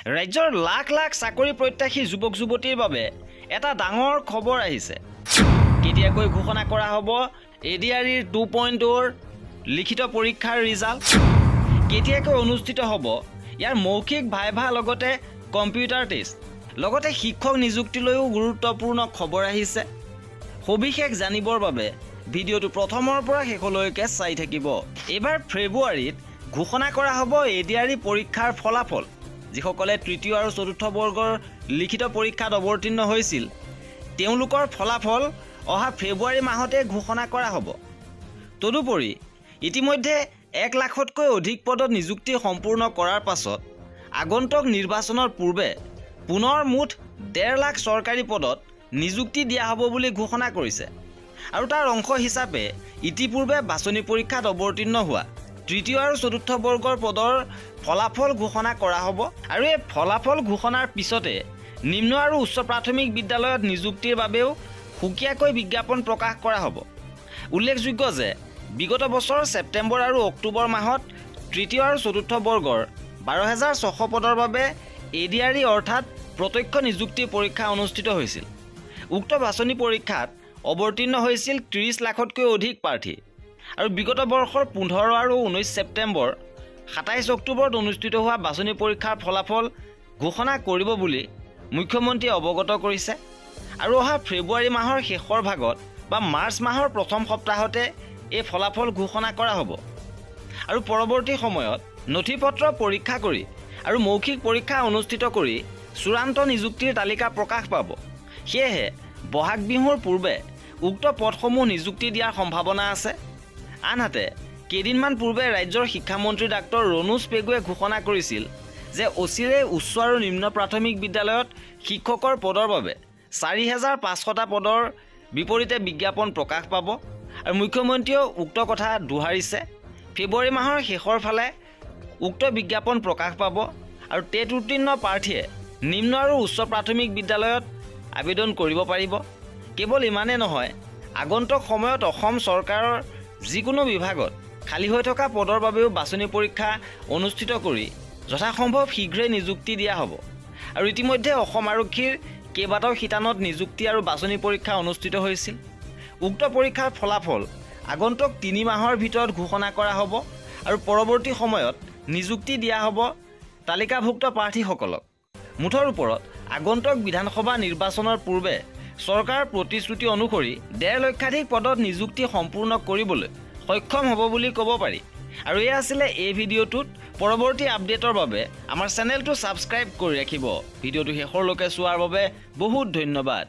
ৰাজ্যৰ লাখ লাখ চাকৰি প্ৰত্যাশী যুৱক যুৱতীৰ বাবে এটা ডাঙৰ খবৰ আহিছে। কেতিয়াকৈ ঘোষণা কৰা হ'ব ADRE 2.0 লিখিত পৰীক্ষাৰ ৰিজাল্ট? কেতিয়াকৈ অনুষ্ঠিত হ'ব ইয়াৰ মৌখিক ভাইভা লগতে কম্পিউটাৰ টেষ্ট? লগতে শিক্ষক নিযুক্তিলৈও গুৰুত্বপূৰ্ণ খবৰ আহিছে। সবিশেষ জানিবৰ বাবে ভিডিঅ'টো প্ৰথমৰ পৰা শেষলৈকে চাই থাকিব। এইবাৰ ফেব্ৰুৱাৰীত ঘোষণা কৰা হ'ব ADRE পৰীক্ষাৰ ফলাফল। যিসকলে তৃতীয় আৰু চতুৰ্থ বৰ্গৰ লিখিত পৰীক্ষাত অৱতীৰ্ণ হৈছিল তেওঁলোকৰ ফলাফল অহা ফেব্ৰুৱাৰী মাহতে ঘোষণা কৰা হ'ব। তদুপৰি ইতিমধ্যে 1 লাখতকৈ অধিক পদত নিযুক্তি সম্পূৰ্ণ কৰাৰ পাছত আগন্তুক নিৰ্বাচনৰ পূৰ্বে পুনৰ মুঠ 1.5 লাখ চৰকাৰী পদত নিযুক্তি দিয়া হ'ব বুলি ঘোষণা কৰিছে। আৰু তাৰ অংশ হিচাপে ইতিপূৰ্বে বাছনি পৰীক্ষাত অৱতীৰ্ণ হোৱা তৃতীয় আৰু চতুৰ্থ বৰ্গৰ পদৰ ফলাফল ঘোষণা কৰা হ'ব। আৰু এই ফলাফল ঘোষণাৰ পিছতে নিম্ন আৰু উচ্চ প্ৰাথমিক বিদ্যালয়ত নিযুক্তিৰ বাবেও সুকীয়াকৈ বিজ্ঞাপন প্ৰকাশ কৰা হ'ব। উল্লেখযোগ্য যে বিগত বছৰ ছেপ্টেম্বৰ আৰু অক্টোবৰ মাহত তৃতীয় আৰু চতুৰ্থ বৰ্গৰ 12,600 পদৰ বাবে ADRE অৰ্থাৎ প্ৰত্যক্ষ নিযুক্তি পৰীক্ষা অনুষ্ঠিত হৈছিল। উক্ত বাছনি পৰীক্ষাত অৱতীৰ্ণ হৈছিল 30 লাখতকৈ অধিক প্ৰাৰ্থী। আৰু বিগত বৰ্ষৰ 15 আৰু 19 ছেপ্টেম্বৰ 27 অক্টোবৰত অনুষ্ঠিত হোৱা বাছনি পৰীক্ষাৰ ফলাফল ঘোষণা কৰিব বুলি মুখ্যমন্ত্ৰীয়ে অৱগত কৰিছে। আৰু অহা ফেব্ৰুৱাৰী মাহৰ শেষৰ ভাগত বা মাৰ্চ মাহৰ প্ৰথম সপ্তাহতে এই ফলাফল ঘোষণা কৰা হ'ব। আৰু পৰৱৰ্তী সময়ত নথিপত্ৰ পৰীক্ষা কৰি আৰু মৌখিক পৰীক্ষা অনুষ্ঠিত কৰি চূড়ান্ত নিযুক্তিৰ তালিকা প্ৰকাশ পাব। সেয়েহে বহাগ বিহুৰ পূৰ্বে উক্ত পদসমূহ নিযুক্তি দিয়াৰ সম্ভাৱনা আছে। আনহাতে কেইদিনমান পূৰ্বে ৰাজ্যৰ শিক্ষামন্ত্ৰী ডাক্তৰ ৰণোজ পেগুৱে ঘোষণা কৰিছিল যে অচিৰে উচ্চ আৰু নিম্ন প্ৰাথমিক বিদ্যালয়ত শিক্ষকৰ পদৰ বাবে 4,500টা পদৰ বিপৰীতে বিজ্ঞাপন প্ৰকাশ পাব। আৰু মুখ্যমন্ত্ৰীয়েও উক্ত কথা দোহাৰিছে। ফেব্ৰুৱাৰী মাহৰ শেষৰ ফালে উক্ত বিজ্ঞাপন প্ৰকাশ পাব। আৰু টেট উত্তীৰ্ণ প্ৰাৰ্থীয়ে নিম্ন আৰু উচ্চ প্ৰাথমিক বিদ্যালয়ত আবেদন কৰিব পাৰিব। কেৱল ইমানেই নহয়, আগন্তুক সময়ত অসম চৰকাৰৰ যিকোনো বিভাগত খালী হৈ থকা পদৰ বাবেও বাছনি পৰীক্ষা অনুষ্ঠিত কৰি যথাসম্ভৱ শীঘ্ৰেই নিযুক্তি দিয়া হ'ব। আৰু ইতিমধ্যে অসম আৰক্ষীৰ কেইবাটাও শিতানত নিযুক্তি আৰু বাছনি পৰীক্ষা অনুষ্ঠিত হৈছিল। উক্ত পৰীক্ষাৰ ফলাফল আগন্তুক 3 মাহৰ ভিতৰত ঘোষণা কৰা হ'ব। আৰু পৰৱৰ্তী সময়ত নিযুক্তি দিয়া হ'ব তালিকাভুক্ত প্ৰাৰ্থীসকলক। মুঠৰ ওপৰত আগন্তুক বিধানসভা নিৰ্বাচনৰ পূৰ্বে চৰকাৰৰ প্ৰতিশ্ৰুতি অনুসৰি 1.5 লক্ষাধিক পদত নিযুক্তি সম্পূৰ্ণ কৰিবলৈ সক্ষম হ'ব বুলি ক'ব পাৰি। আৰু এয়া আছিলে এই ভিডিঅ'টোত। পৰৱৰ্তী আপডেটৰ বাবে আমাৰ চেনেলটো ছাবস্ক্ৰাইব কৰি ৰাখিব। ভিডিঅ'টো শেষলৈকে চোৱাৰ বাবে বহুত ধন্যবাদ।